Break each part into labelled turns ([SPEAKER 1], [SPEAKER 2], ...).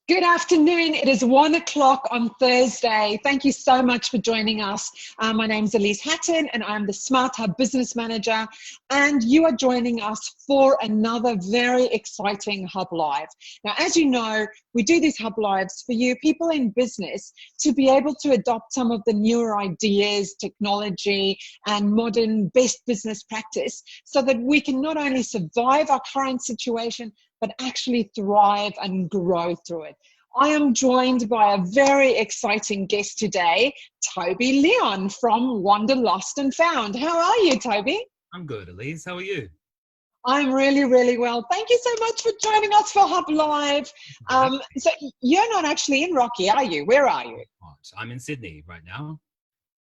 [SPEAKER 1] Good afternoon. It is 1 o'clock on Thursday. Thank you so much for joining us. My name is Elise Hatton and I'm the Smart Hub Business Manager. And you are joining us for another very exciting Hub Live. Now, as you know, we do these Hub Lives for you, people in business, to be able to adopt some of the newer ideas, technology, and modern best business practice so that we can not only survive our current situation, but actually thrive and grow through it. I am joined by a very exciting guest today, Toby Leon from Wander Lost and Found. How are you, Toby?
[SPEAKER 2] I'm good, Elise. How are you?
[SPEAKER 1] I'm really, really well. Thank you so much for joining us for Hub Live. So you're not actually in Rocky, are you? Where are you?
[SPEAKER 2] I'm in Sydney right now.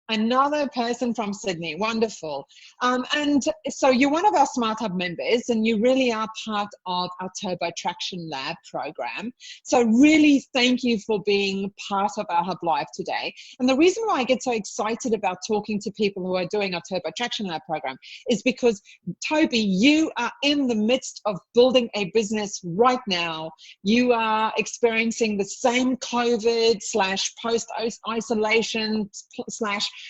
[SPEAKER 1] Another person from Sydney. Wonderful. And so you're one of our Smart Hub members and you really are part of our Turbo Traction Lab program. So really thank you for being part of our Hub Live today. And the reason why I get so excited about talking to people who are doing our Turbo Traction Lab program is because, Toby, you are in the midst of building a business right now. You are experiencing the same COVID / post-isolation /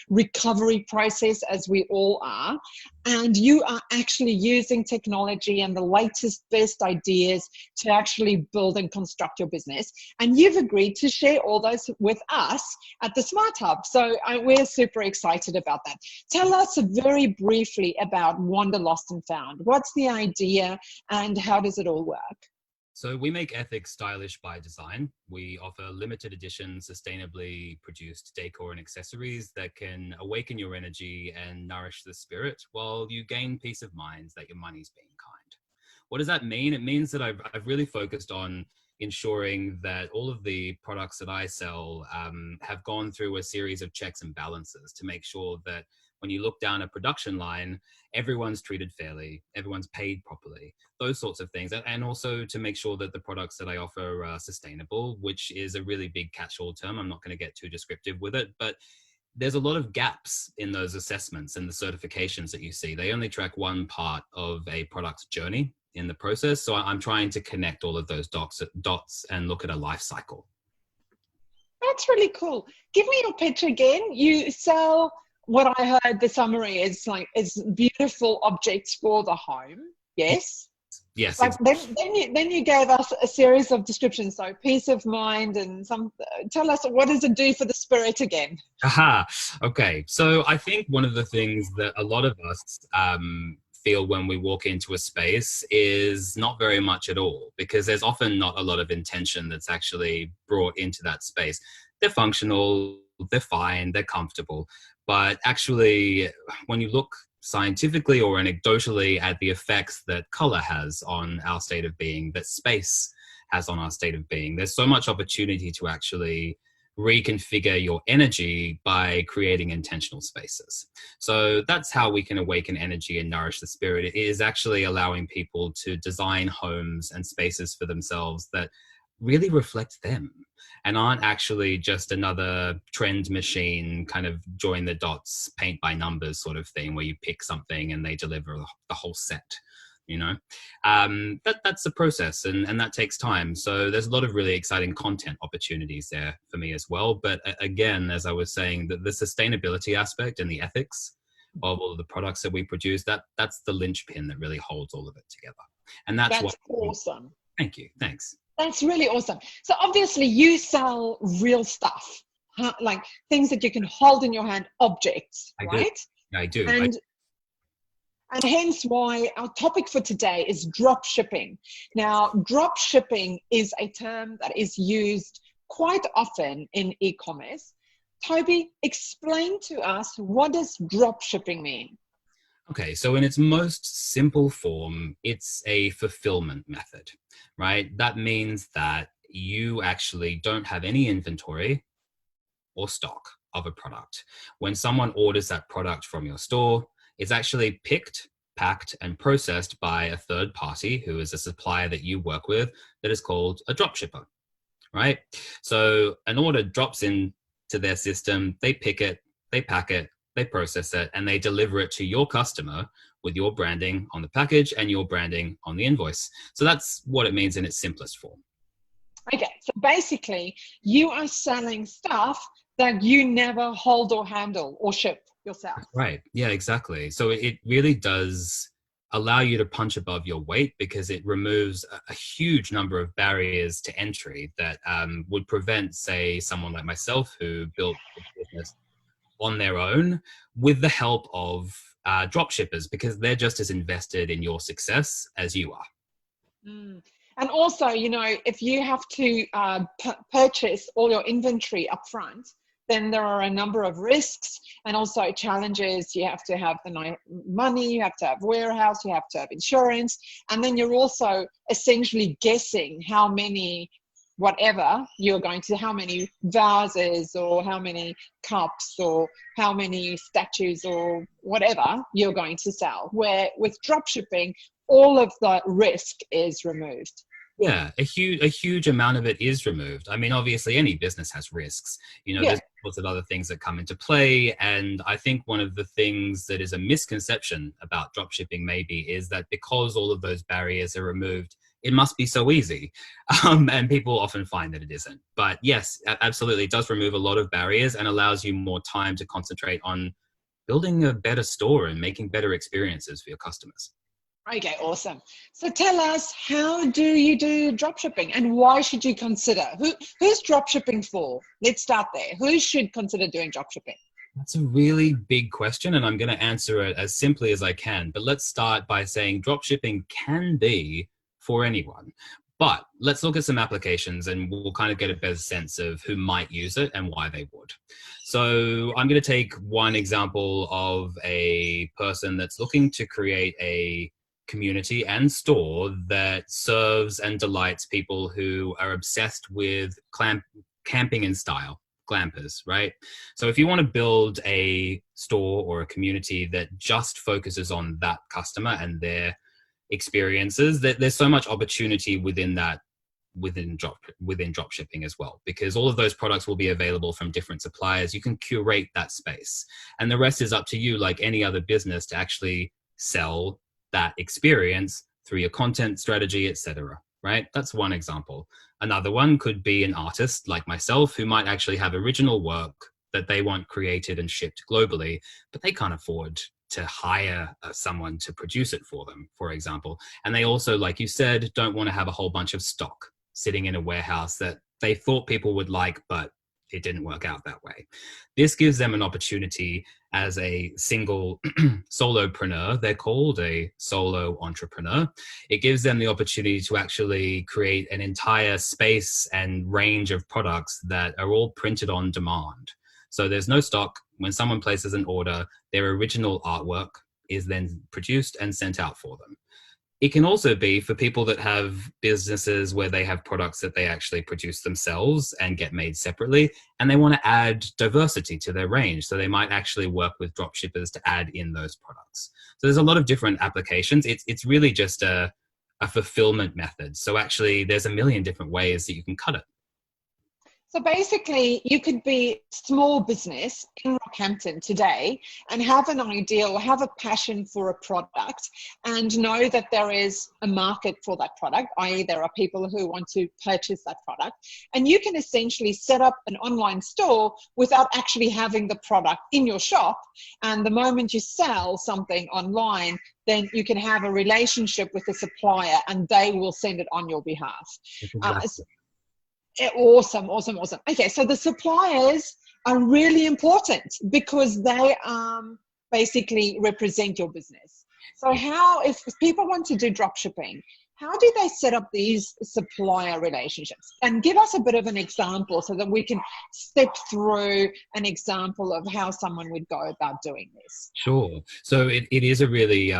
[SPEAKER 1] recovery process as we all are, and you are actually using technology and the latest best ideas to actually build and construct your business, and you've agreed to share all those with us at the Smart Hub. So we're super excited about that. Tell us very briefly about Wander Lost and Found. What's the idea and how does it all work?
[SPEAKER 2] So we make ethics stylish by design. We offer limited edition, sustainably produced decor and accessories that can awaken your energy and nourish the spirit while you gain peace of mind that your money's being kind. What does that mean? It means that I've really focused on ensuring that all of the products that I sell have gone through a series of checks and balances to make sure that when you look down a production line, everyone's treated fairly, everyone's paid properly, those sorts of things. And also to make sure that the products that I offer are sustainable, which is a really big catch-all term. I'm not going to get too descriptive with it, but there's a lot of gaps in those assessments and the certifications that you see. They only track one part of a product's journey in the process. So I'm trying to connect all of those dots and look at a life cycle.
[SPEAKER 1] That's really cool. Give me your pitch again. You sell, what I heard the summary is beautiful objects for the home. Yes.
[SPEAKER 2] Yes.
[SPEAKER 1] But then you gave us a series of descriptions. So peace of mind and tell us, what does it do for the spirit again?
[SPEAKER 2] Aha. Okay. So I think one of the things that a lot of us feel when we walk into a space is not very much at all, because there's often not a lot of intention that's actually brought into that space. They're functional, they're fine, they're comfortable. But actually, when you look scientifically or anecdotally at the effects that color has on our state of being, that space has on our state of being, there's so much opportunity to actually reconfigure your energy by creating intentional spaces. So that's how we can awaken energy and nourish the spirit. It is actually allowing people to design homes and spaces for themselves that really reflect them and aren't actually just another trend machine kind of join the dots, paint by numbers sort of thing where you pick something and they deliver the whole set. You know, that's a process and that takes time. So there's a lot of really exciting content opportunities there for me as well. But again, as I was saying, the sustainability aspect and the ethics of all of the products that we produce, that's the linchpin that really holds all of it together. And that's
[SPEAKER 1] awesome.
[SPEAKER 2] Thank you. Thanks.
[SPEAKER 1] That's really awesome. So obviously you sell real stuff, like things that you can hold in your hand, objects, right?
[SPEAKER 2] I do.
[SPEAKER 1] And hence why our topic for today is drop shipping. Now, drop shipping is a term that is used quite often in e-commerce. Toby, explain to us, what does drop shipping mean?
[SPEAKER 2] Okay, so in its most simple form, it's a fulfillment method, right? That means that you actually don't have any inventory or stock of a product. When someone orders that product from your store, it's actually picked, packed, and processed by a third party who is a supplier that you work with that is called a dropshipper, right? So an order drops into their system, they pick it, they pack it, they process it, and they deliver it to your customer with your branding on the package and your branding on the invoice. So that's what it means in its simplest form.
[SPEAKER 1] Okay, so basically, you are selling stuff that you never hold or handle or ship yourself.
[SPEAKER 2] Right. Yeah, exactly. So it really does allow you to punch above your weight because it removes a huge number of barriers to entry that would prevent, say, someone like myself who built a business on their own with the help of drop shippers because they're just as invested in your success as you are.
[SPEAKER 1] Mm. And also, if you have to purchase all your inventory up front, then there are a number of risks and also challenges. You have to have the money, you have to have warehouse, you have to have insurance, and then you're also essentially guessing how many whatever you're going to, how many vases or how many cups or how many statues or whatever you're going to sell. Where with drop shipping, all of the risk is removed.
[SPEAKER 2] Yeah, a huge amount of it is removed. I mean, obviously, any business has risks.
[SPEAKER 1] Yeah.
[SPEAKER 2] There's lots of other things that come into play, and I think one of the things that is a misconception about dropshipping maybe is that because all of those barriers are removed, it must be so easy, and people often find that it isn't. But yes, absolutely, it does remove a lot of barriers and allows you more time to concentrate on building a better store and making better experiences for your customers.
[SPEAKER 1] Okay, awesome. So tell us, how do you do drop shipping and why should you consider? Who's drop shipping for? Let's start there. Who should consider doing drop shipping?
[SPEAKER 2] That's a really big question, and I'm going to answer it as simply as I can. But let's start by saying dropshipping can be for anyone. But let's look at some applications and we'll kind of get a better sense of who might use it and why they would. So I'm going to take one example of a person that's looking to create a community and store that serves and delights people who are obsessed with camping in style, glampers, right? So if you want to build a store or a community that just focuses on that customer and their experiences, that there's so much opportunity within that, within drop shipping as well, because all of those products will be available from different suppliers. You can curate that space, and the rest is up to you, like any other business, to actually sell that experience through your content strategy, etc. Right? That's one example. Another one could be an artist like myself who might actually have original work that they want created and shipped globally, but they can't afford to hire someone to produce it for them, for example. And they also, like you said, don't want to have a whole bunch of stock sitting in a warehouse that they thought people would like, but it didn't work out that way. This gives them an opportunity as a single solopreneur. They're called a solo entrepreneur. It gives them the opportunity to actually create an entire space and range of products that are all printed on demand. So there's no stock. When someone places an order, their original artwork is then produced and sent out for them. It can also be for people that have businesses where they have products that they actually produce themselves and get made separately, and they want to add diversity to their range. So they might actually work with drop shippers to add in those products. So there's a lot of different applications. It's really just a fulfillment method. So actually there's a million different ways that you can cut it.
[SPEAKER 1] So basically, you could be a small business in Rockhampton today and have an idea or have a passion for a product and know that there is a market for that product, i.e. there are people who want to purchase that product. And you can essentially set up an online store without actually having the product in your shop. And the moment you sell something online, then you can have a relationship with the supplier and they will send it on your behalf.
[SPEAKER 2] Exactly.
[SPEAKER 1] Awesome. Okay, so the suppliers are really important because they basically represent your business. So if people want to do drop shipping, how do they set up these supplier relationships? And give us a bit of an example so that we can step through an example of how someone would go about doing this.
[SPEAKER 2] Sure. So it is a really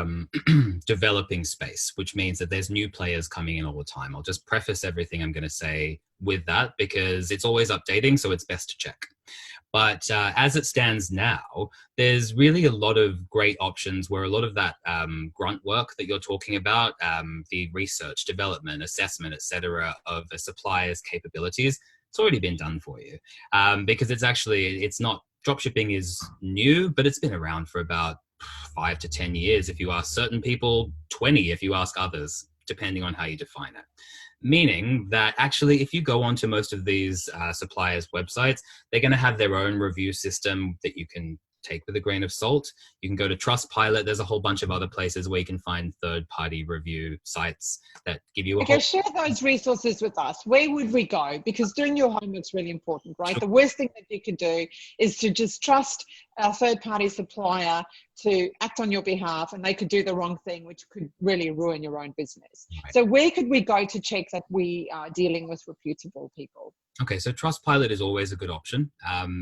[SPEAKER 2] developing space, which means that there's new players coming in all the time. I'll just preface everything I'm going to say with that because it's always updating, so it's best to check. But as it stands now, there's really a lot of great options where a lot of that grunt work that you're talking about, the research, development, assessment, etc., of a supplier's capabilities, it's already been done for you because it's not, dropshipping is new, but it's been around for about 5 to 10 years. If you ask certain people, 20 if you ask others, depending on how you define it. Meaning that actually, if you go onto most of these suppliers' websites, they're going to have their own review system that you can take with a grain of salt. You can go to Trustpilot. There's a whole bunch of other places where you can find third-party review sites that give you a
[SPEAKER 1] Okay, share those resources with us. Where would we go? Because doing your homework is really important, right? The worst thing that you could do is to just trust a third-party supplier to act on your behalf, and they could do the wrong thing, which could really ruin your own business.
[SPEAKER 2] Right.
[SPEAKER 1] So where could we go to check that we are dealing with reputable people?
[SPEAKER 2] Okay, so Trustpilot is always a good option.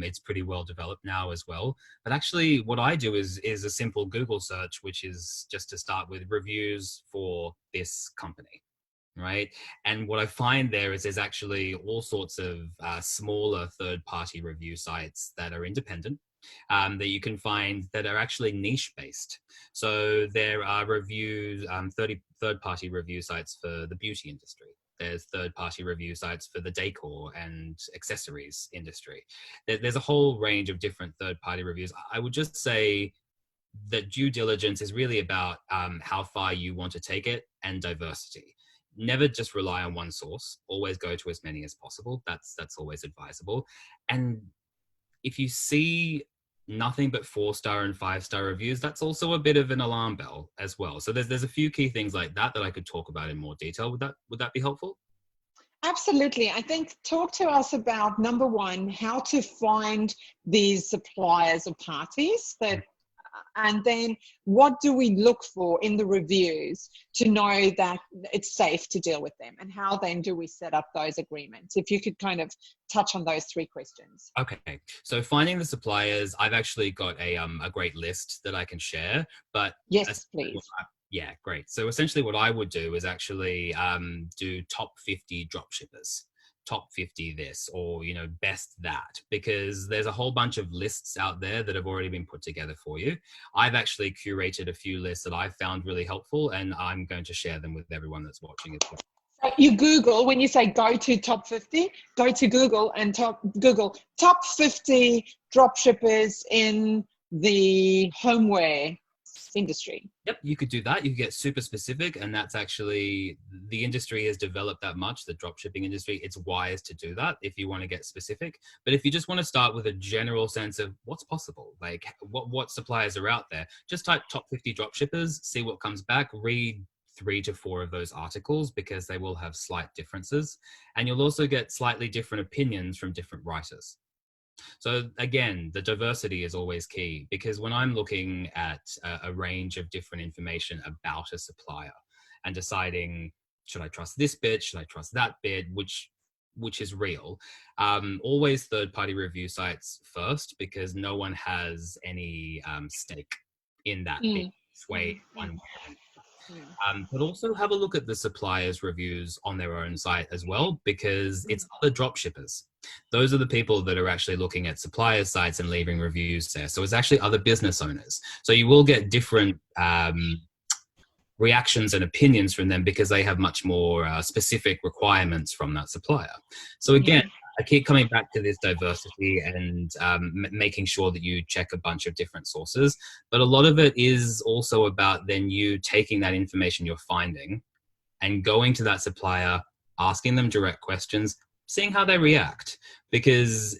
[SPEAKER 2] It's pretty well developed now as well. But actually, what I do is a simple Google search, which is just to start with reviews for this company, right? And what I find there is there's actually all sorts of smaller third-party review sites that are independent, that you can find that are actually niche-based. So there are reviews, third-party review sites for the beauty industry. There's third-party review sites for the decor and accessories industry. There's a whole range of different third-party reviews. I would just say that due diligence is really about how far you want to take it and diversity. Never just rely on one source. Always go to as many as possible. That's always advisable. And if you see nothing but 4-star and 5-star reviews, that's also a bit of an alarm bell as well. So there's a few key things like that I could talk about in more detail. Would that be helpful?
[SPEAKER 1] Absolutely. I think talk to us about, number one, how to find these suppliers or parties that, and then what do we look for in the reviews to know that it's safe to deal with them, and how then do we set up those agreements? If you could kind of touch on those 3 questions.
[SPEAKER 2] Okay, so finding the suppliers, I've actually got a great list that I can share, but
[SPEAKER 1] yes, please.
[SPEAKER 2] Yeah, great. So essentially what I would do is actually do top 50 dropshippers, top 50 this, or, you know, best that, because there's a whole bunch of lists out there that have already been put together for you. I've actually curated a few lists that I've found really helpful, and I'm going to share them with everyone that's watching as well.
[SPEAKER 1] So you Google, when you say go to top 50, go to Google and Google top 50 dropshippers in the homeware industry.
[SPEAKER 2] Yep, you could do that. You could get super specific, and that's actually, the industry has developed that much, the dropshipping industry. It's wise to do that if you want to get specific. But if you just want to start with a general sense of what's possible, like what suppliers are out there, just type top 50 dropshippers, see what comes back, read 3 to 4 of those articles, because they will have slight differences, and you'll also get slightly different opinions from different writers. So again, the diversity is always key, because when I'm looking at a range of different information about a supplier and deciding, should I trust this bit, should I trust that bit, which is real, always third-party review sites first, because no one has any stake in that being swayed one way. But also have a look at the suppliers' reviews on their own site as well, because it's other dropshippers. Those are the people that are actually looking at supplier sites and leaving reviews there. So it's actually other business owners. So you will get different reactions and opinions from them, because they have much more specific requirements from that supplier. So again, I keep coming back to this diversity and making sure that you check a bunch of different sources. But a lot of it is also about then you taking that information you're finding and going to that supplier, asking them direct questions, seeing how they react. Because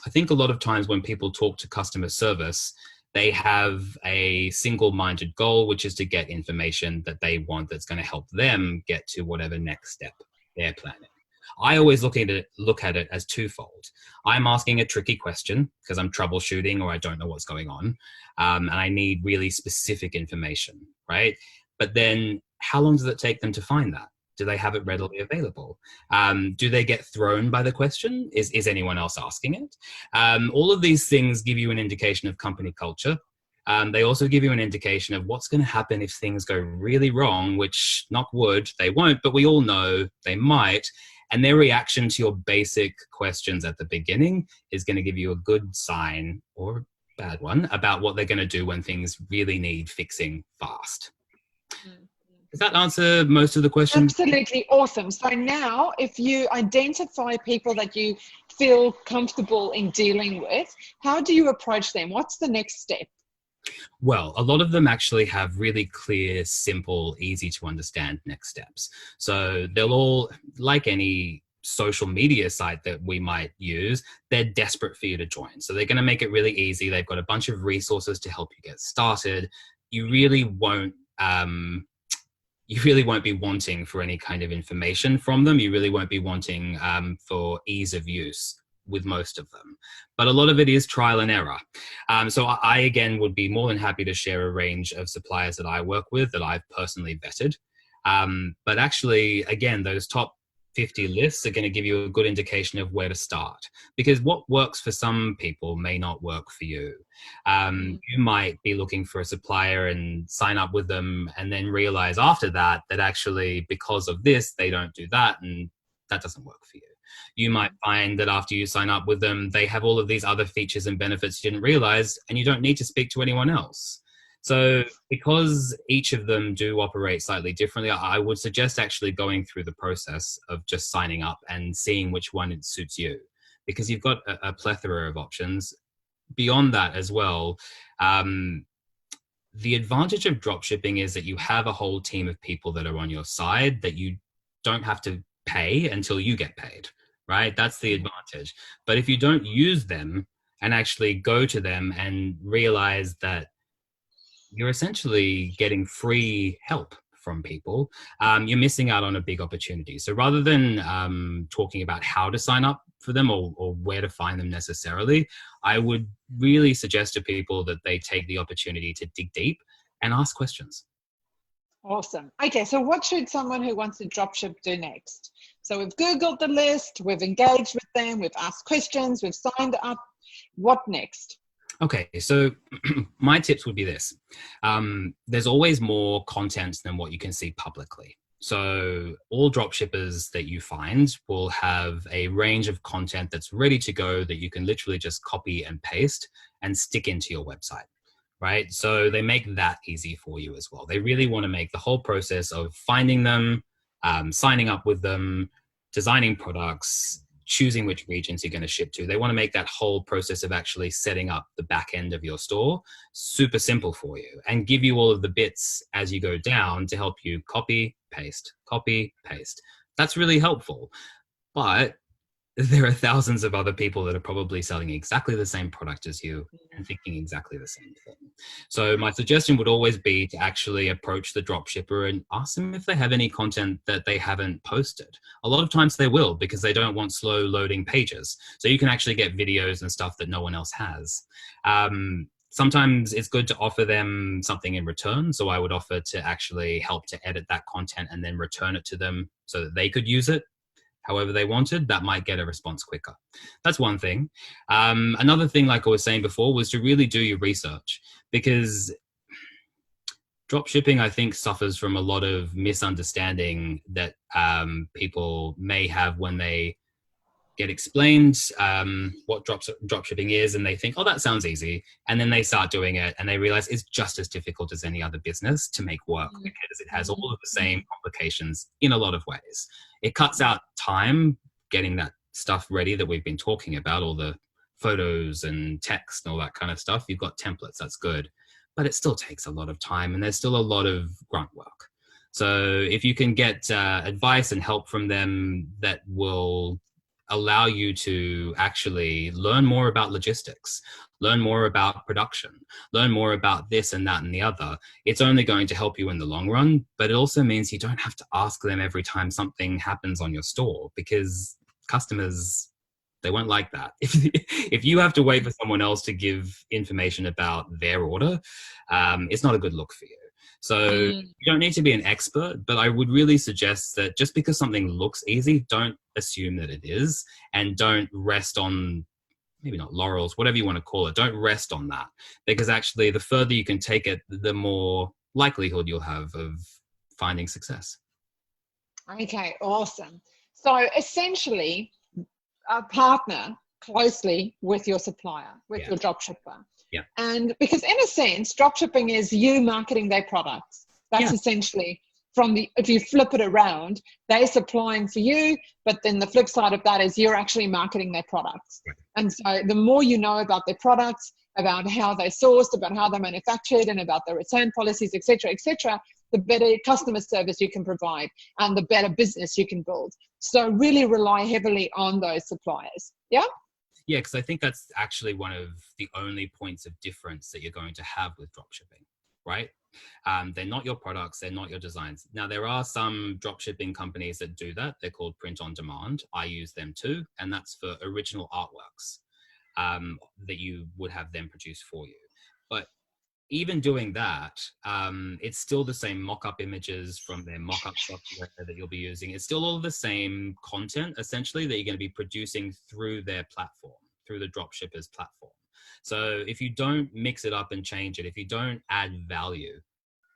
[SPEAKER 2] I think a lot of times when people talk to customer service, they have a single-minded goal, which is to get information that they want that's going to help them get to whatever next step they're planning. I always look at it as twofold. I'm asking a tricky question because I'm troubleshooting or I don't know what's going on, and I need really specific information, right? But then how long does it take them to find that? Do they have it readily available? Do they get thrown by the question? Is anyone else asking it? All of these things give you an indication of company culture. They also give you an indication of what's going to happen if things go really wrong, which, knock wood, they won't, but we all know they might. And their reaction to your basic questions at the beginning is going to give you a good sign, or a bad one, about what they're going to do when things really need fixing fast. Does that answer most of the questions?
[SPEAKER 1] Absolutely awesome. So now if you identify people that you feel comfortable in dealing with, how do you approach them? What's the next step?
[SPEAKER 2] Well, a lot of them actually have really clear, simple, easy to understand next steps. So they'll all, like any social media site that we might use, they're desperate for you to join. So they're going to make it really easy. They've got a bunch of resources to help you get started. You really won't be wanting for any kind of information from them. You really won't be wanting for ease of use with most of them. But a lot of it is trial and error. So I, again, would be more than happy to share a range of suppliers that I work with that I've personally vetted. But actually, again, those top 50 lists are going to give you a good indication of where to start, because what works for some people may not work for you. You might be looking for a supplier and sign up with them and then realize after that actually because of this they don't do that, and that doesn't work for you. You might find that after you sign up with them they have all of these other features and benefits you didn't realize, and you don't need to speak to anyone else. So because each of them do operate slightly differently, I would suggest actually going through the process of just signing up and seeing which one it suits you, because you've got a plethora of options. Beyond that as well, the advantage of dropshipping is that you have a whole team of people that are on your side that you don't have to pay until you get paid, right? That's the advantage. But if you don't use them and actually go to them and realize that you're essentially getting free help from people, you're missing out on a big opportunity. So rather than talking about how to sign up for them or where to find them necessarily, I would really suggest to people that they take the opportunity to dig deep and ask questions.
[SPEAKER 1] Awesome. Okay, so what should someone who wants to dropship do next? So we've Googled the list, we've engaged with them, we've asked questions, we've signed up. What next?
[SPEAKER 2] Okay, so my tips would be this. There's always more content than what you can see publicly. So all dropshippers that you find will have a range of content that's ready to go that you can literally just copy and paste and stick into your website, right? So they make that easy for you as well. They really want to make the whole process of finding them, signing up with them, designing products, choosing which regions you're going to ship to. They want to make that whole process of actually setting up the back end of your store super simple for you and give you all of the bits as you go down to help you copy, paste, copy, paste. That's really helpful. But there are thousands of other people that are probably selling exactly the same product as you and thinking exactly the same thing. So my suggestion would always be to actually approach the dropshipper and ask them if they have any content that they haven't posted. A lot of times they will, because they don't want slow loading pages. So you can actually get videos and stuff that no one else has. Sometimes it's good to offer them something in return. So I would offer to actually help to edit that content and then return it to them so that they could use it however they wanted. That might get a response quicker. That's one thing. Another thing, like I was saying before, was to really do your research, because dropshipping, I think, suffers from a lot of misunderstanding that people may have when they get explained what dropshipping is, and they think, oh, that sounds easy. And then they start doing it and they realize it's just as difficult as any other business to make work, because it has all of the same complications in a lot of ways. It cuts out time getting that stuff ready that we've been talking about, all the photos and text and all that kind of stuff. You've got templates, that's good. But it still takes a lot of time and there's still a lot of grunt work. So if you can get advice and help from them that will allow you to actually learn more about logistics, learn more about production, learn more about this and that and the other, it's only going to help you in the long run. But it also means you don't have to ask them every time something happens on your store, because customers, they won't like that. If you have to wait for someone else to give information about their order, it's not a good look for you. So you don't need to be an expert, but I would really suggest that just because something looks easy, don't assume that it is, and don't rest on, maybe not laurels, whatever you want to call it. Don't rest on that, because actually the further you can take it, the more likelihood you'll have of finding success.
[SPEAKER 1] Okay, awesome. So essentially, partner closely with your supplier, with your dropshipper.
[SPEAKER 2] Yeah.
[SPEAKER 1] And because in a sense, dropshipping is you marketing their products. That's essentially if you flip it around, they're supplying for you, but then the flip side of that is you're actually marketing their products. Right. And so the more you know about their products, about how they sourced, about how they manufactured, and about the return policies, etc., the better customer service you can provide and the better business you can build. So really rely heavily on those suppliers. Yeah.
[SPEAKER 2] Yeah, because I think that's actually one of the only points of difference that you're going to have with dropshipping, right? They're not your products, they're not your designs. Now, there are some dropshipping companies that do that. They're called print on demand. I use them too, and that's for original artworks that you would have them produce for you. But even doing that, it's still the same mock-up images from their mock-up software that you'll be using. It's still all the same content, essentially, that you're going to be producing through their platform, through the dropshippers platform. So if you don't mix it up and change it, if you don't add value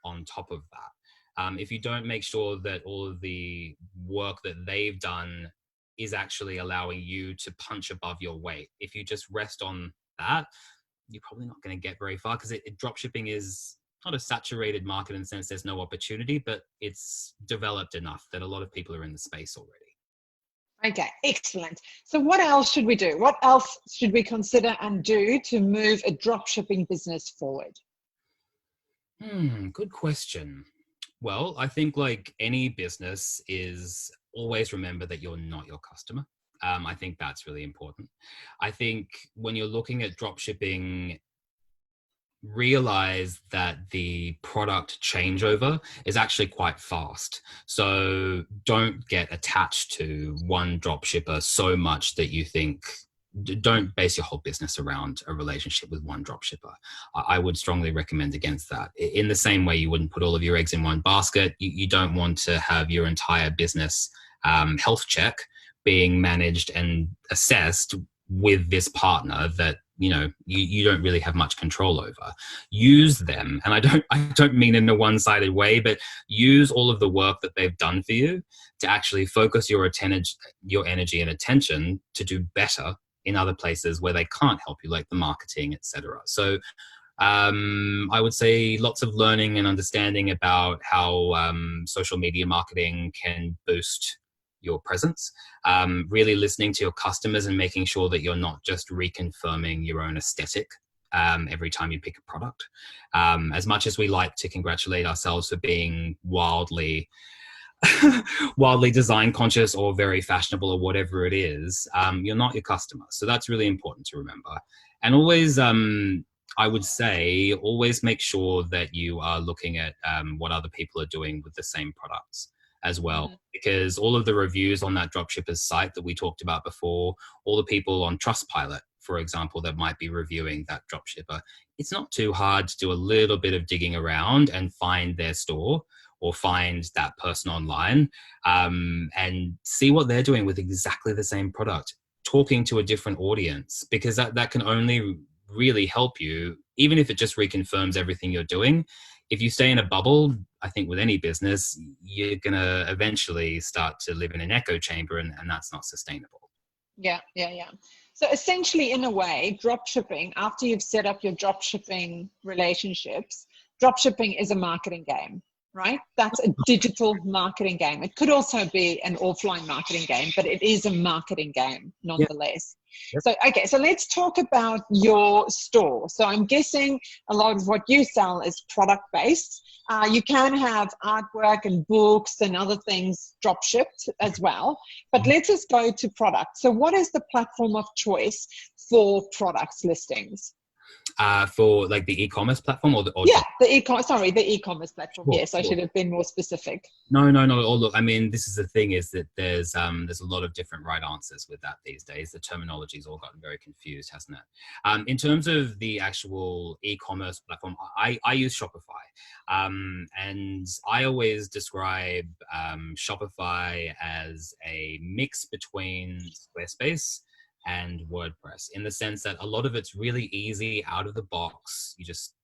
[SPEAKER 2] on top of that, if you don't make sure that all of the work that they've done is actually allowing you to punch above your weight, if you just rest on that, you're probably not going to get very far, because dropshipping is not a saturated market in the sense there's no opportunity, but it's developed enough that a lot of people are in the space already.
[SPEAKER 1] Okay, excellent. So what else should we do? What else should we consider and do to move a dropshipping business forward?
[SPEAKER 2] Good question. Well, I think like any business is always remember that you're not your customer. I think that's really important. I think when you're looking at dropshipping, realize that the product changeover is actually quite fast. So don't get attached to one dropshipper so much that you think, don't base your whole business around a relationship with one dropshipper. I would strongly recommend against that. In the same way you wouldn't put all of your eggs in one basket, you don't want to have your entire business health check being managed and assessed with this partner that you don't really have much control over. Use them, and I don't mean in a one-sided way, but use all of the work that they've done for you to actually focus your energy and attention to do better in other places where they can't help you, like the marketing, etc. So I would say lots of learning and understanding about how social media marketing can boost your presence, really listening to your customers and making sure that you're not just reconfirming your own aesthetic every time you pick a product. As much as we like to congratulate ourselves for being wildly design conscious or very fashionable or whatever it is, you're not your customer. So that's really important to remember. And always, I would say, always make sure that you are looking at what other people are doing with the same products as well, because all of the reviews on that dropshipper's site that we talked about before, all the people on Trustpilot, for example, that might be reviewing that dropshipper, it's not too hard to do a little bit of digging around and find their store or find that person online and see what they're doing with exactly the same product, talking to a different audience, because that can only really help you, even if it just reconfirms everything you're doing. If you stay in a bubble, I think with any business, you're going to eventually start to live in an echo chamber, and that's not sustainable.
[SPEAKER 1] Yeah. So essentially, in a way, dropshipping, after you've set up your dropshipping relationships, dropshipping is a marketing game, right? That's a digital marketing game. It could also be an offline marketing game, but it is a marketing game nonetheless. Yep. So, okay, so let's talk about your store. So I'm guessing a lot of what you sell is product-based. You can have artwork and books and other things drop shipped as well, but let's just go to product. So what is the platform of choice for products listings?
[SPEAKER 2] For like the e-commerce platform the
[SPEAKER 1] e-commerce platform. Yes, I should have been more specific.
[SPEAKER 2] No. Look, I mean, this is the thing, is that there's a lot of different right answers with that these days. The terminology's all gotten very confused, hasn't it? In terms of the actual e-commerce platform, I use Shopify, and I always describe Shopify as a mix between Squarespace and WordPress, in the sense that a lot of it's really easy out of the box. You just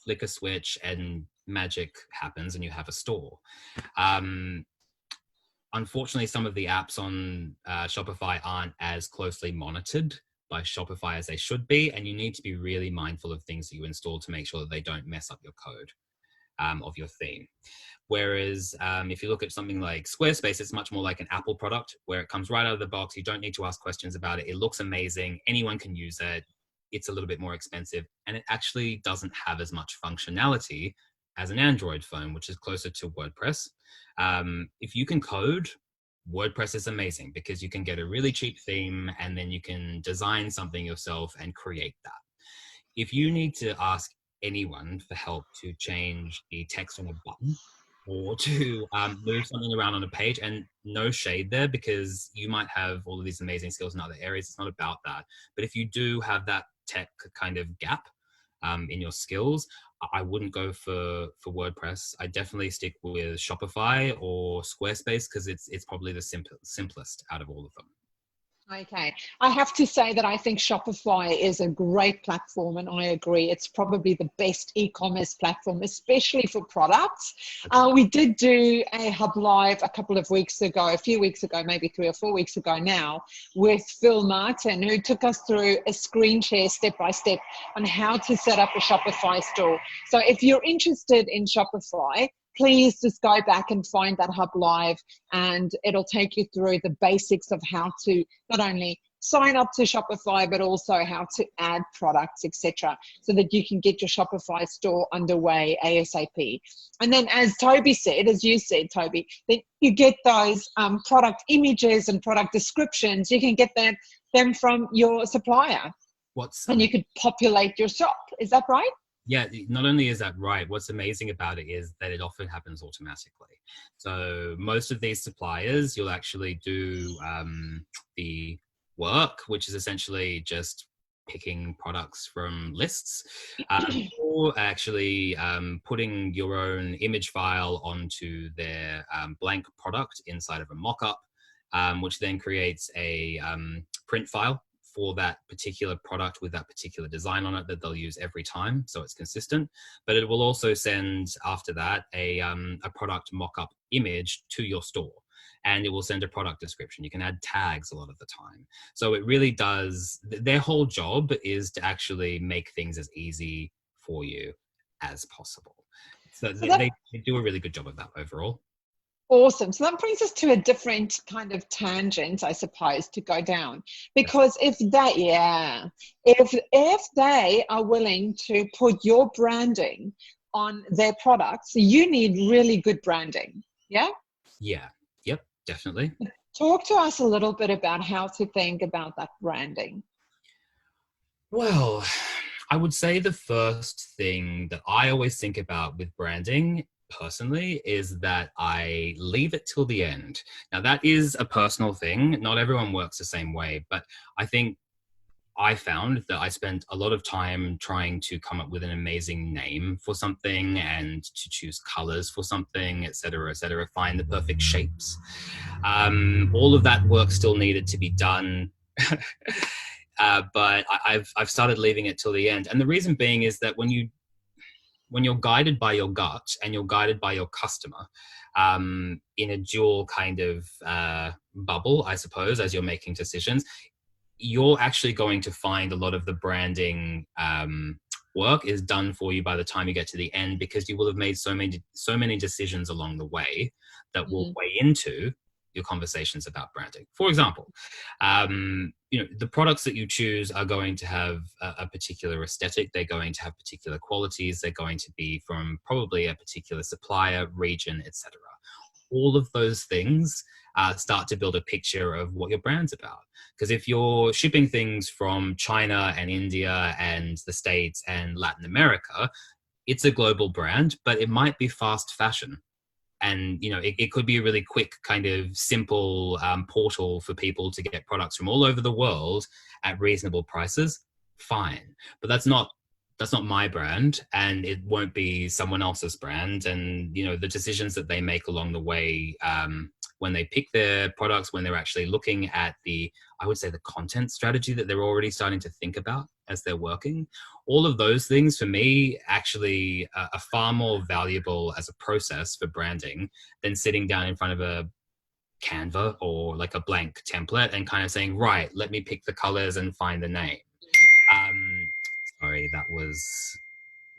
[SPEAKER 2] flick a switch and magic happens and you have a store. Unfortunately, some of the apps on Shopify aren't as closely monitored by Shopify as they should be, and you need to be really mindful of things that you install to make sure that they don't mess up your code of your theme. Whereas if you look at something like Squarespace, it's much more like an Apple product where it comes right out of the box. You don't need to ask questions about it. It looks amazing. Anyone can use it. it's a little bit more expensive, and it actually doesn't have as much functionality as an Android phone, which is closer to WordPress. If you can code, WordPress is amazing because you can get a really cheap theme and then you can design something yourself and create that. If you need to ask anyone for help to change the text on a button or to move something around on a page, and no shade there because you might have all of these amazing skills in other areas, it's not about that. But if you do have that tech kind of gap in your skills, I wouldn't go for WordPress. I definitely stick with Shopify or Squarespace because it's probably the simplest out of all of them.
[SPEAKER 1] Okay. I have to say that I think Shopify is a great platform, and I agree. It's probably the best e-commerce platform, especially for products. We did do a HubLive a few weeks ago, maybe 3 or 4 weeks ago now, with Phil Martin, who took us through a screen share step-by-step on how to set up a Shopify store. So if you're interested in Shopify, please just go back and find that HubLive, and it'll take you through the basics of how to not only sign up to Shopify, but also how to add products, etc., so that you can get your Shopify store underway ASAP. And then, as Toby said, as you said, Toby, then you get those product images and product descriptions. You can get them from your supplier, and you could populate your shop. Is that right?
[SPEAKER 2] Yeah, not only is that right, what's amazing about it is that it often happens automatically. So most of these suppliers, you'll actually do the work, which is essentially just picking products from lists, or actually putting your own image file onto their blank product inside of a mock-up, which then creates a print file for that particular product with that particular design on it that they'll use every time, so it's consistent. But it will also send after that a product mock-up image to your store, and it will send a product description. You can add tags a lot of the time. So it really does, their whole job is to actually make things as easy for you as possible. So they do a really good job of that overall.
[SPEAKER 1] Awesome. So that brings us to a different kind of tangent, I suppose, to go down. Because if they are willing to put your branding on their products, you need really good branding. Yeah?
[SPEAKER 2] Yeah. Yep, definitely.
[SPEAKER 1] Talk to us a little bit about how to think about that branding.
[SPEAKER 2] Well, I would say the first thing that I always think about with branding personally is that I leave it till the end. Now that is a personal thing. Not everyone works the same way, but I think I found that I spent a lot of time trying to come up with an amazing name for something and to choose colors for something, etc., find the perfect shapes. All of that work still needed to be done. But I've started leaving it till the end. And the reason being is that when you're guided by your gut and you're guided by your customer in a dual kind of bubble, I suppose, as you're making decisions, you're actually going to find a lot of the branding work is done for you by the time you get to the end, because you will have made so many decisions along the way that will weigh into your conversations about branding. For example, the products that you choose are going to have a particular aesthetic. They're going to have particular qualities. They're going to be from probably a particular supplier, region, etc. All of those things start to build a picture of what your brand's about. Because if you're shipping things from China and India and the States and Latin America, it's a global brand, but it might be fast fashion. And, it could be a really quick kind of simple portal for people to get products from all over the world at reasonable prices. Fine. But that's not my brand, and it won't be someone else's brand. And, the decisions that they make along the way when they pick their products, when they're actually looking at I would say the content strategy that they're already starting to think about as they're working, all of those things for me actually are far more valuable as a process for branding than sitting down in front of a Canva or like a blank template and kind of saying, right, let me pick the colors and find the name. Sorry, that was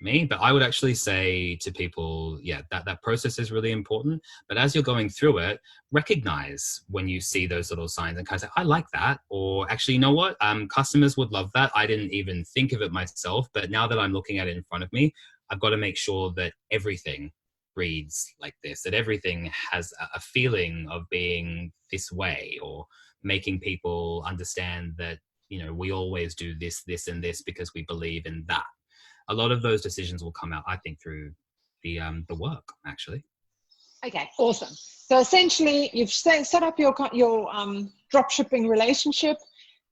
[SPEAKER 2] me, but I would actually say to people, yeah, that process is really important. But as you're going through it, recognize when you see those little signs and kind of say, I like that. Or actually, you know what? Customers would love that. I didn't even think of it myself, but now that I'm looking at it in front of me, I've got to make sure that everything reads like this, that everything has a feeling of being this way, or making people understand that, you know, we always do this, this, and this because we believe in that. A lot of those decisions will come out, I think, through the work, actually.
[SPEAKER 1] Okay, awesome. So essentially, you've set up your drop shipping relationship.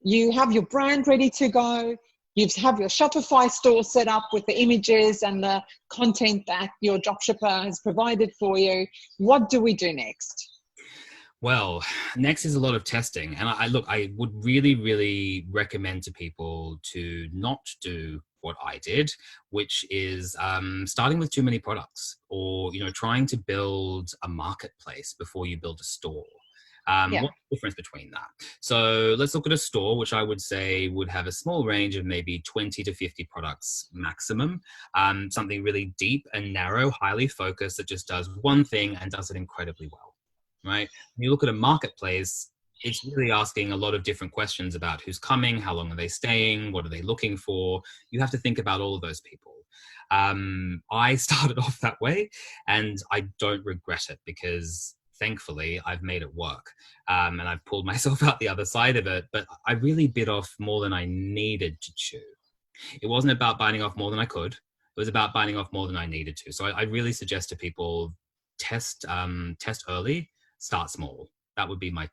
[SPEAKER 1] You have your brand ready to go. You have your Shopify store set up with the images and the content that your dropshipper has provided for you. What do we do next?
[SPEAKER 2] Well, next is a lot of testing. And I would really, really recommend to people to not do what I did, which is starting with too many products, or, you know, trying to build a marketplace before you build a store.
[SPEAKER 1] Yeah.
[SPEAKER 2] What's the difference between that? So let's look at a store, which I would say would have a small range of maybe 20 to 50 products maximum. Something really deep and narrow, highly focused, that just does one thing and does it incredibly well. Right? When you look at a marketplace, it's really asking a lot of different questions about who's coming, how long are they staying, what are they looking for. You have to think about all of those people. I started off that way, and I don't regret it, because thankfully I've made it work, and I've pulled myself out the other side of it. But I really bit off more than I needed to chew. It wasn't about biting off more than I could. It was about biting off more than I needed to. So I really suggest to people, test early, start small. That would be my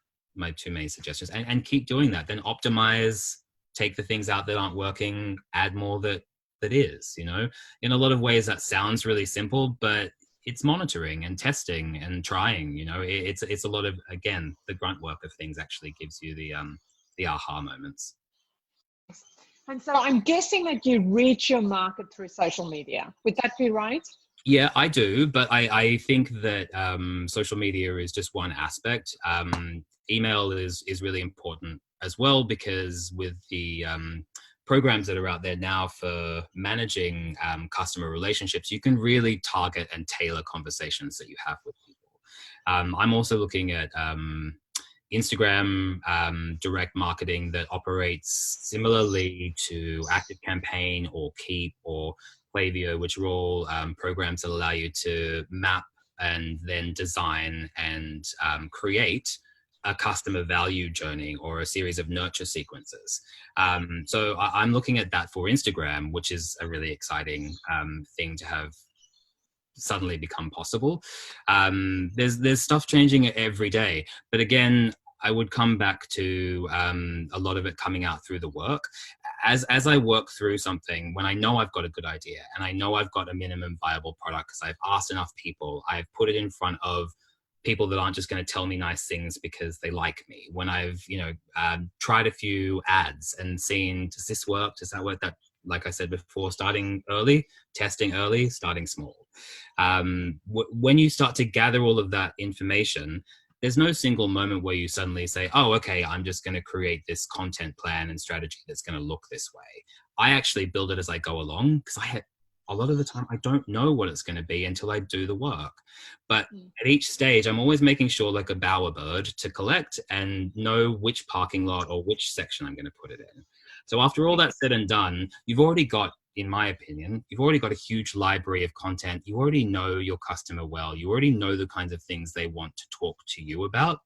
[SPEAKER 2] two main suggestions, and keep doing that. Then optimize, take the things out that aren't working, add more that is. You know, in a lot of ways that sounds really simple, but it's monitoring and testing and trying. You know, it's a lot of, again, the grunt work of things actually gives you the aha moments.
[SPEAKER 1] And so I'm guessing that you reach your market through social media. Would that be right?
[SPEAKER 2] Yeah, I do, but I think that social media is just one aspect. Email is really important as well, because with the programs that are out there now for managing customer relationships, you can really target and tailor conversations that you have with people. I'm also looking at Instagram direct marketing that operates similarly to ActiveCampaign or Keep or Klaviyo, which are all programs that allow you to map and then design and create a customer value journey or a series of nurture sequences. So I'm looking at that for Instagram, which is a really exciting thing to have suddenly become possible. There's stuff changing every day, but again, I would come back to a lot of it coming out through the work. As I work through something, when I know I've got a good idea and I know I've got a minimum viable product because I've asked enough people, I've put it in front of people that aren't just going to tell me nice things because they like me. When I've, tried a few ads and seen, does this work? Does that work? That, like I said before, starting early, testing early, starting small. When you start to gather all of that information, there's no single moment where you suddenly say, oh, okay, I'm just going to create this content plan and strategy that's going to look this way. I actually build it as I go along, because a lot of the time I don't know what it's going to be until I do the work. But at each stage, I'm always making sure, like a bowerbird, to collect and know which parking lot or which section I'm going to put it in. So after all that's said and done, you've already got, in my opinion, you've already got a huge library of content. You already know your customer well. You already know the kinds of things they want to talk to you about.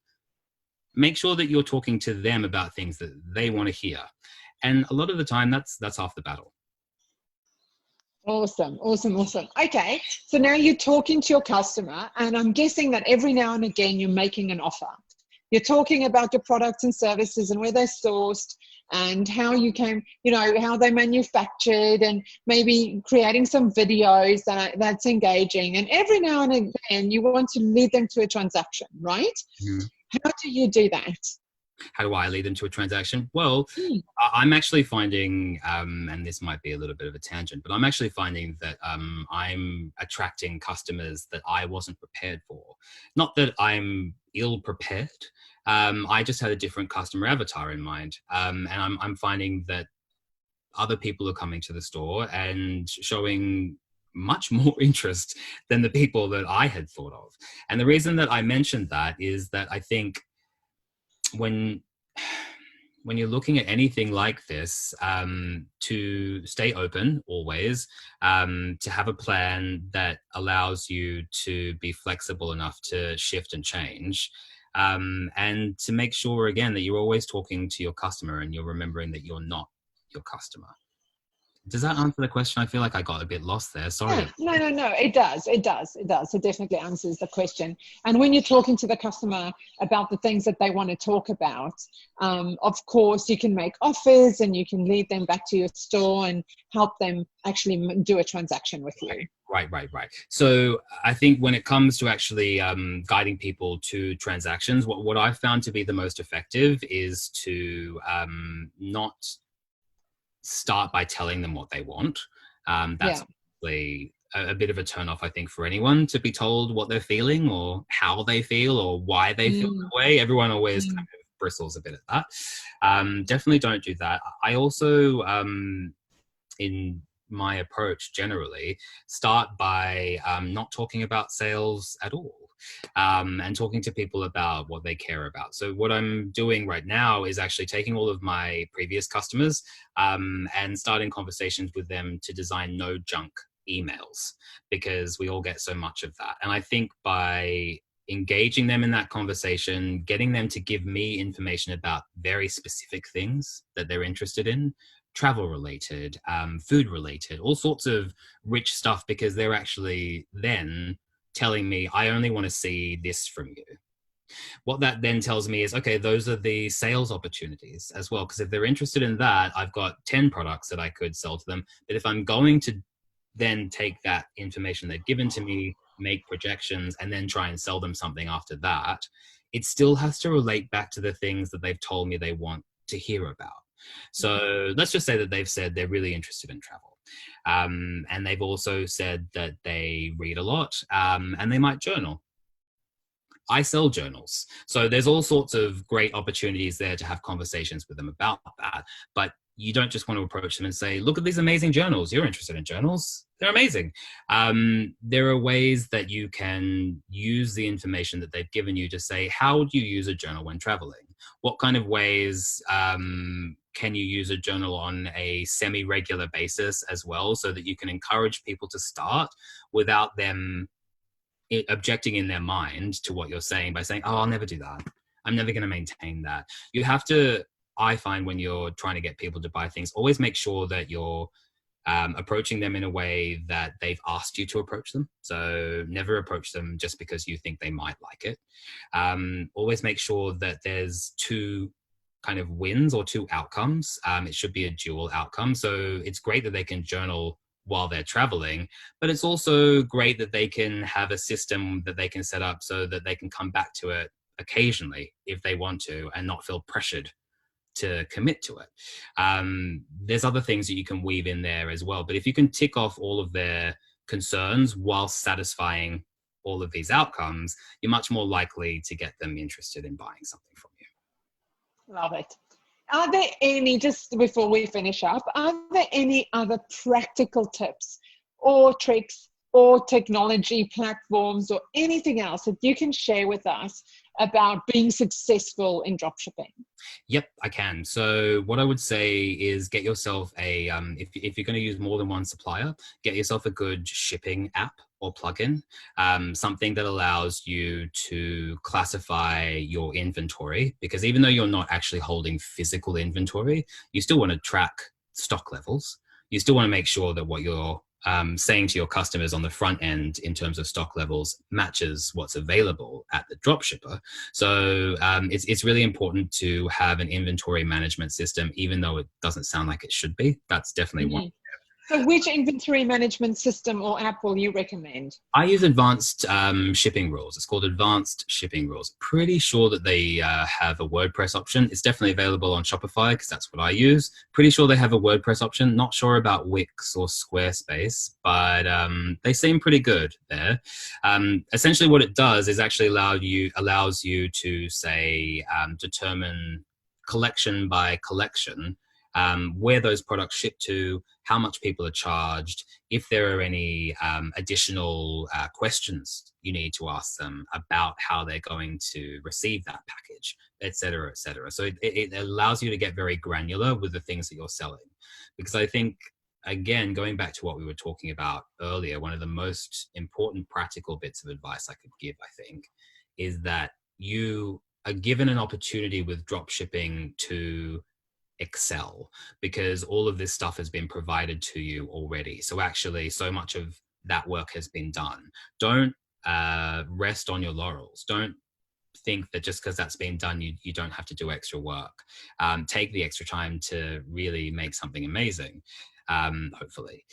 [SPEAKER 2] Make sure that you're talking to them about things that they want to hear. And a lot of the time, that's half the battle.
[SPEAKER 1] Awesome. Okay, so now you're talking to your customer, and I'm guessing that every now and again you're making an offer. You're talking about your products and services and where they're sourced and how you came, how they manufactured, and maybe creating some videos that's engaging. And every now and again you want to lead them to a transaction, right? Mm. How do you do that?
[SPEAKER 2] How do I lead them to a transaction? Well, I'm actually finding, and this might be a little bit of a tangent, but I'm actually finding that I'm attracting customers that I wasn't prepared for. Not that I'm ill prepared. I just had a different customer avatar in mind. And I'm finding that other people are coming to the store and showing much more interest than the people that I had thought of. And the reason that I mentioned that is that I think when you're looking at anything like this, to stay open always, to have a plan that allows you to be flexible enough to shift and change, and to make sure, again, that you're always talking to your customer and you're remembering that you're not your customer. Does that answer the question? I feel like I got a bit lost there. Sorry.
[SPEAKER 1] Yeah, no. It does. It definitely answers the question. And when you're talking to the customer about the things that they want to talk about, of course, you can make offers and you can lead them back to your store and help them actually do a transaction with you.
[SPEAKER 2] Right. So I think when it comes to actually guiding people to transactions, what I've found to be the most effective is to not start by telling them what they want. That's probably a bit of a turn off, I think, for anyone to be told what they're feeling or how they feel or why they feel that way. Everyone always kind of bristles a bit at that. Definitely don't do that. I also, in my approach generally, start by not talking about sales at all. And talking to people about what they care about. So what I'm doing right now is actually taking all of my previous customers and starting conversations with them to design no junk emails, because we all get so much of that. And I think by engaging them in that conversation, getting them to give me information about very specific things that they're interested in, travel related, food related, all sorts of rich stuff, because they're actually then telling me, I only want to see this from you. What that then tells me is, okay, those are the sales opportunities as well. Because if they're interested in that, I've got 10 products that I could sell to them. But if I'm going to then take that information they've given to me, make projections, and then try and sell them something after that, it still has to relate back to the things that they've told me they want to hear about. So let's just say that they've said they're really interested in travel. And they've also said that they read a lot, and they might journal. I sell journals. So there's all sorts of great opportunities there to have conversations with them about that. But you don't just want to approach them and say, look at these amazing journals. You're interested in journals. They're amazing. There are ways that you can use the information that they've given you to say, how do you use a journal when traveling? What kind of ways can you use a journal on a semi-regular basis as well, so that you can encourage people to start without them objecting in their mind to what you're saying by saying, oh, I'll never do that. I'm never going to maintain that. You have to, I find, when you're trying to get people to buy things, always make sure that you're approaching them in a way that they've asked you to approach them. So never approach them just because you think they might like it. Always make sure that there's two kind of wins or two outcomes. It should be a dual outcome. So it's great that they can journal while they're traveling, but it's also great that they can have a system that they can set up so that they can come back to it occasionally if they want to and not feel pressured to commit to it. There's other things that you can weave in there as well, but if you can tick off all of their concerns while satisfying all of these outcomes, you're much more likely to get them interested in buying something from you.
[SPEAKER 1] Love it. Are there any, just before we finish up, are there any other practical tips or tricks or technology platforms or anything else that you can share with us about being successful in dropshipping?
[SPEAKER 2] Yep, I can. So what I would say is get yourself a, if you're going to use more than one supplier, get yourself a good shipping app or plugin, something that allows you to classify your inventory, because even though you're not actually holding physical inventory, you still want to track stock levels. You still want to make sure that what you're saying to your customers on the front end in terms of stock levels matches what's available at the dropshipper. So it's really important to have an inventory management system, even though it doesn't sound like it should be. That's definitely one.
[SPEAKER 1] So which inventory management system or app will you recommend?
[SPEAKER 2] I use Advanced Shipping Rules. It's called Advanced Shipping Rules. Pretty sure that they have a WordPress option. It's definitely available on Shopify because that's what I use. Pretty sure they have a WordPress option. Not sure about Wix or Squarespace, but they seem pretty good there. Essentially what it does is actually allows you to say, determine collection by collection, where those products ship to, how much people are charged, if there are any additional questions you need to ask them about how they're going to receive that package, et cetera, et cetera. So it allows you to get very granular with the things that you're selling. Because I think, again, going back to what we were talking about earlier, one of the most important practical bits of advice I could give, I think, is that you are given an opportunity with dropshipping to excel, because all of this stuff has been provided to you already. So actually, so much of that work has been done. Don't rest on your laurels. Don't think that just because that's been done, you don't have to do extra work. Take the extra time to really make something amazing, hopefully.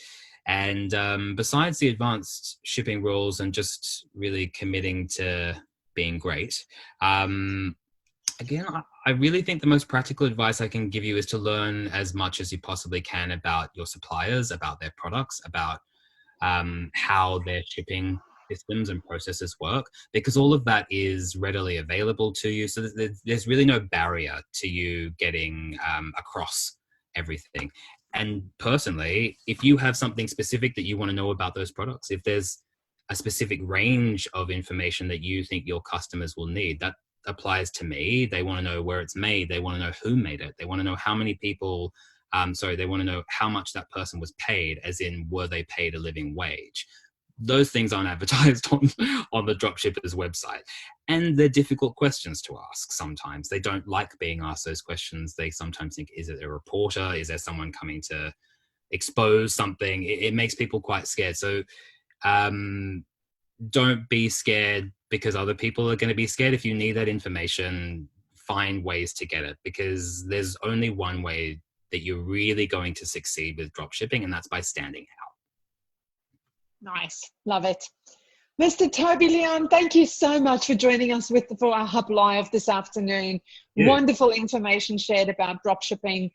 [SPEAKER 2] And besides the advanced shipping rules and just really committing to being great, again, I really think the most practical advice I can give you is to learn as much as you possibly can about your suppliers, about their products, about how their shipping systems and processes work, because all of that is readily available to you. So there's really no barrier to you getting across everything. And personally, if you have something specific that you want to know about those products, if there's a specific range of information that you think your customers will need, that applies to me. They want to know where it's made. They want to know who made it. They want to know how many people, they want to know how much that person was paid, as in, were they paid a living wage? Those things aren't advertised on the dropshipper's website. And they're difficult questions to ask sometimes. They don't like being asked those questions. They sometimes think, is it a reporter? Is there someone coming to expose something? It makes people quite scared. So don't be scared because other people are going to be scared. If you need that information, find ways to get it, because there's only one way that you're really going to succeed with dropshipping, and that's by standing out.
[SPEAKER 1] Nice. Love it. Mr. Toby Leon, thank you so much for joining us for our HubLive this afternoon. Yeah. Wonderful information shared about dropshipping.